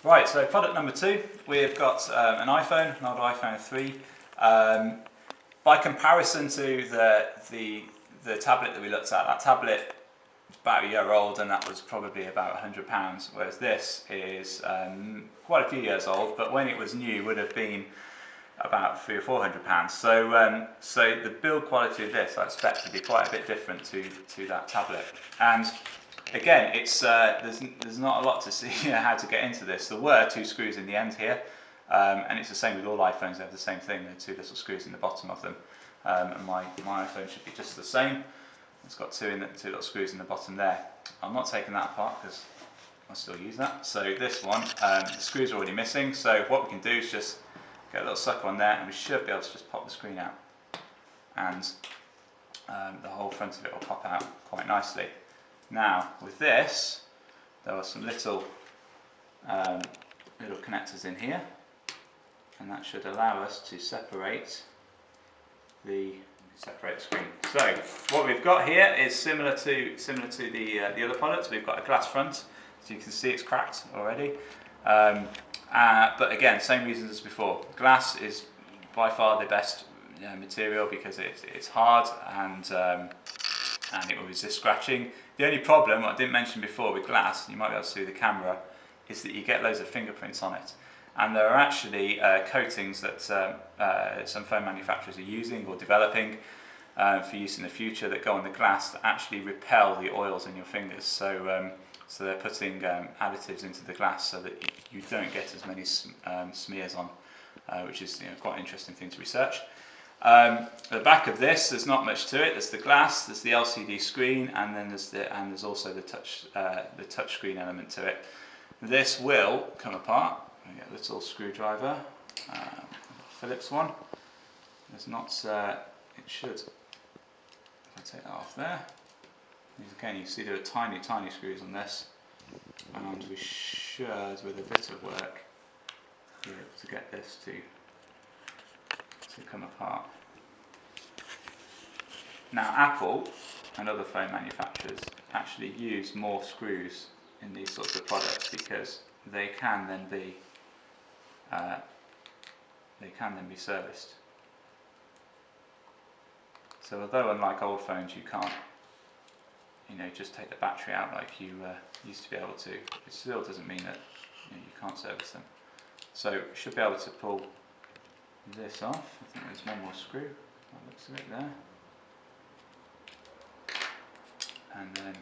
Right, so product number 2, we've got an iPhone, an old iPhone 3. By comparison to the tablet that we looked at, that tablet is about a year old and that was probably about £100, whereas this is quite a few years old, but when it was new would have been about £300 or £400. So the build quality of this I expect to be quite a bit different to that tablet. And again, it's there's not a lot to see how to get into this. There were 2 screws in the end here, and it's the same with all iPhones. They have the same thing. There are 2 little screws in the bottom of them, and my iPhone should be just the same. It's got 2 little screws in the bottom there. I'm not taking that apart because I still use that. So this one, the screws are already missing. So what we can do is just get a little sucker on there, and we should be able to just pop the screen out, and the whole front of it will pop out quite nicely. Now with this, there are some little connectors in here, and that should allow us to separate the screen. So what we've got here is similar to the other products. We've got a glass front, so you can see it's cracked already. But again, same reasons as before. Glass is by far the best material because it's hard and it will resist scratching. The only problem, what I didn't mention before with glass, you might be able to see the camera, is that you get loads of fingerprints on it. And there are actually coatings that some phone manufacturers are using or developing for use in the future that go on the glass that actually repel the oils in your fingers. So they're putting additives into the glass so that you don't get as many smears on, which is quite an interesting thing to research. At the back of this, there's not much to it. There's the glass, there's the LCD screen, and then there's also the touch screen element to it. This will come apart. We get a little screwdriver, Phillips one. There's not. It should. If I take that off there, again you see there are tiny screws on this, and we should, with a bit of work, be able to get this to come apart. Now Apple and other phone manufacturers actually use more screws in these sorts of products because they can then be serviced. So although unlike old phones you can't just take the battery out like you used to be able to, it still doesn't mean that you can't service them. So you should be able to pull this off. I think there's one more screw, that looks of it there, and then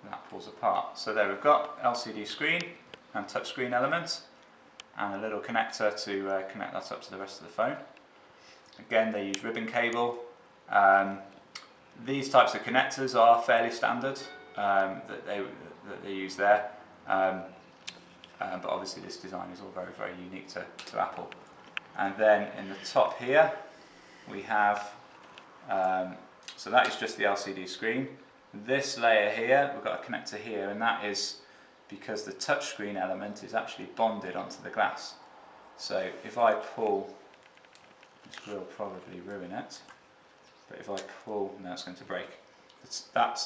that pulls apart. So there we've got LCD screen and touchscreen element and a little connector to connect that up to the rest of the phone. Again, they use ribbon cable. These types of connectors are fairly standard that they use there, but obviously this design is all very unique to Apple. And then in the top here we have, so that is just the LCD screen. This layer here, we've got a connector here, and that is because the touchscreen element is actually bonded onto the glass. So if I pull, this will probably ruin it, but if I pull, no, it's going to break. That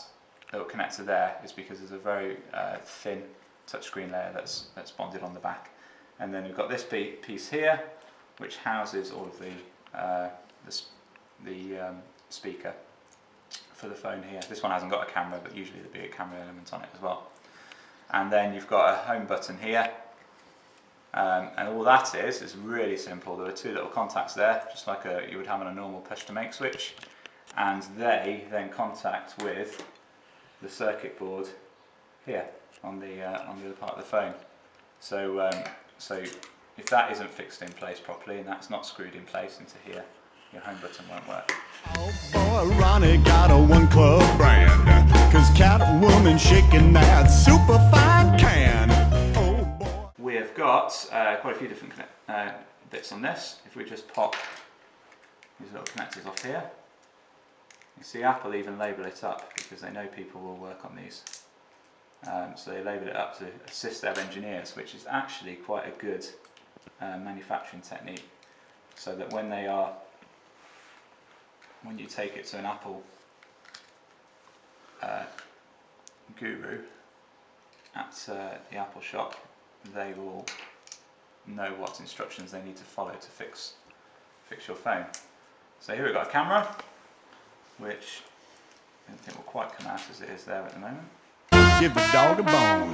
little connector there is because there's a very thin touchscreen layer that's bonded on the back. And then we've got this piece here, which houses all of the speaker for the phone here. This one hasn't got a camera, but usually there'll be a camera element on it as well. And then you've got a home button here, and all that is really simple. There are 2 little contacts there, just like you would have on a normal push to make switch, and they then contact with the circuit board here on the other part of the phone. So if that isn't fixed in place properly and that's not screwed in place into here, your home button won't work. Oh boy, Ronnie got a one club brand, 'cause Catwoman shaking that super fine can. Oh boy. We have got quite a few different bits on this. If we just pop these little connectors off here, you see Apple even label it up because they know people will work on these. So they label it up to assist their engineers, which is actually quite a good manufacturing technique, so that when you take it to an Apple guru at the Apple shop, they will know what instructions they need to follow to fix your phone. So here we've got a camera, which I don't think will quite come out as it is there at the moment. Give the dog a bone.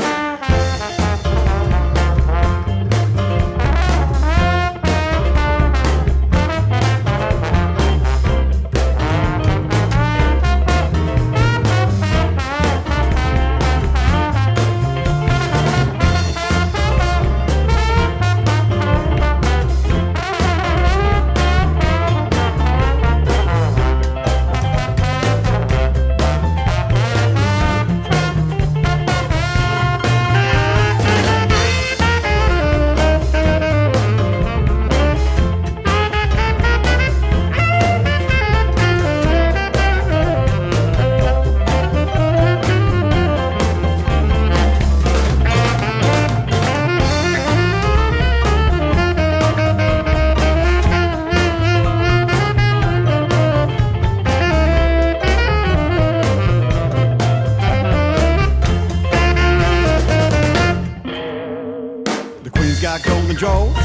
Got golden draws,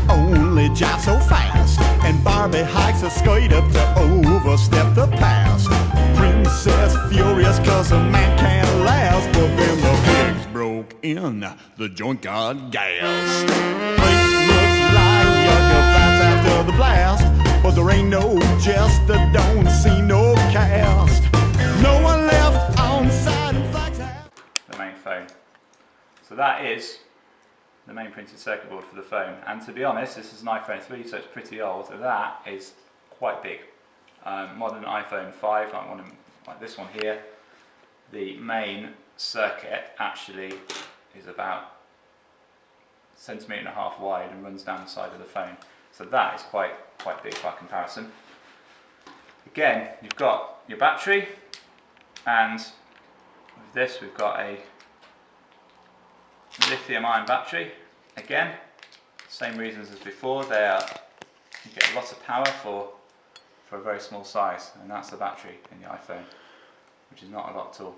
only jive so fast, and Barbie hikes her skirt up to overstep the past. Princess furious cause a man can't last, but then the pigs broke in, the joint got gas. Place looks like your flights after the blast, but there ain't no jester, don't see no cast. No one left on side and flags out. The main phone. So that is the main printed circuit board for the phone, and to be honest, this is an iPhone 3, so it's pretty old. That is quite big. Modern iPhone 5, like this one here, the main circuit actually is about 1.5 centimeters wide and runs down the side of the phone. So that is quite big by comparison. Again, you've got your battery, and with this we've got a lithium-ion battery. Again, same reasons as before. You get a lot of power for a very small size, and that's the battery in the iPhone, which is not a lot at all.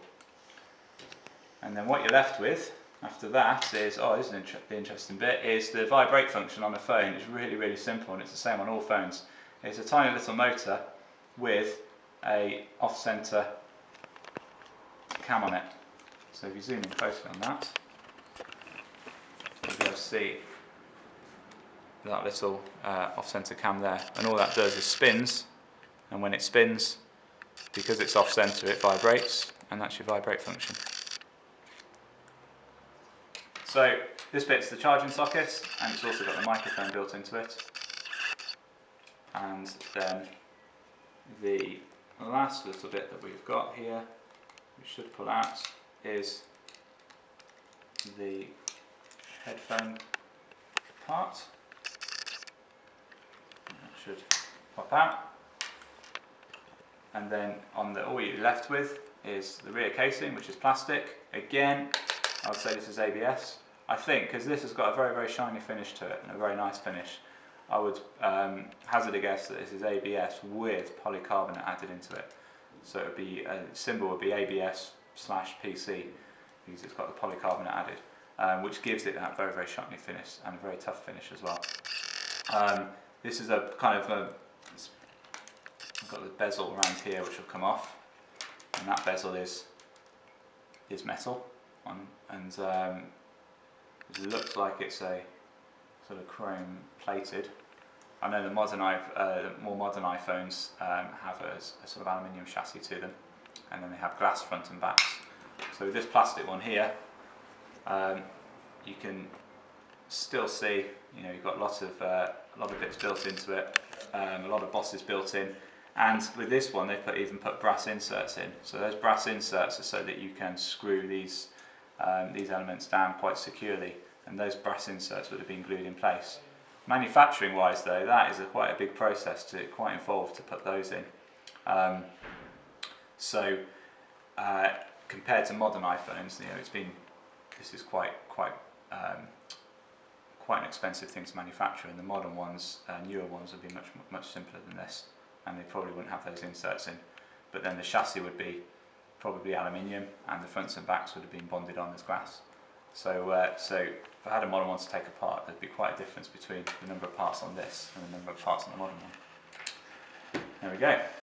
And then what you're left with after that is, this is the interesting bit, is the vibrate function on the phone. It's really simple, and it's the same on all phones. It's a tiny little motor with a off-center cam on it. So if you zoom in closely on that, you'll be able to see that little off-center cam there, and all that does is spins, and when it spins, because it's off-center, it vibrates, and that's your vibrate function. So this bit's the charging socket, and it's also got the microphone built into it. And then the last little bit that we've got here, we should pull out, is the headphone part. That should pop out. And then all you're left with is the rear casing, which is plastic. Again, I would say this is ABS. I think, because this has got a very shiny finish to it, and a very nice finish, I would hazard a guess that this is ABS with polycarbonate added into it. So it would be, a symbol would be ABS/PC, because it's got the polycarbonate added, which gives it that very shiny finish, and a very tough finish as well. This is a kind of I've got the bezel around here which will come off, and that bezel is metal, and it looks like it's a sort of chrome plated. I know the more modern iPhones have a sort of aluminium chassis to them, and then they have glass front and backs. So with this plastic one here, you can still see, you've got a lot of bits built into it, a lot of bosses built in, and with this one they've even put brass inserts in. So those brass inserts are so that you can screw these elements down quite securely, and those brass inserts would have been glued in place. Manufacturing wise though, that is quite a big process, quite involved to put those in. Compared to modern iPhones, this is quite an expensive thing to manufacture, and the modern ones, newer ones, would be much simpler than this, and they probably wouldn't have those inserts in. But then the chassis would be probably aluminium, and the fronts and backs would have been bonded on as glass. So if I had a modern one to take apart, there'd be quite a difference between the number of parts on this and the number of parts on the modern one. There we go.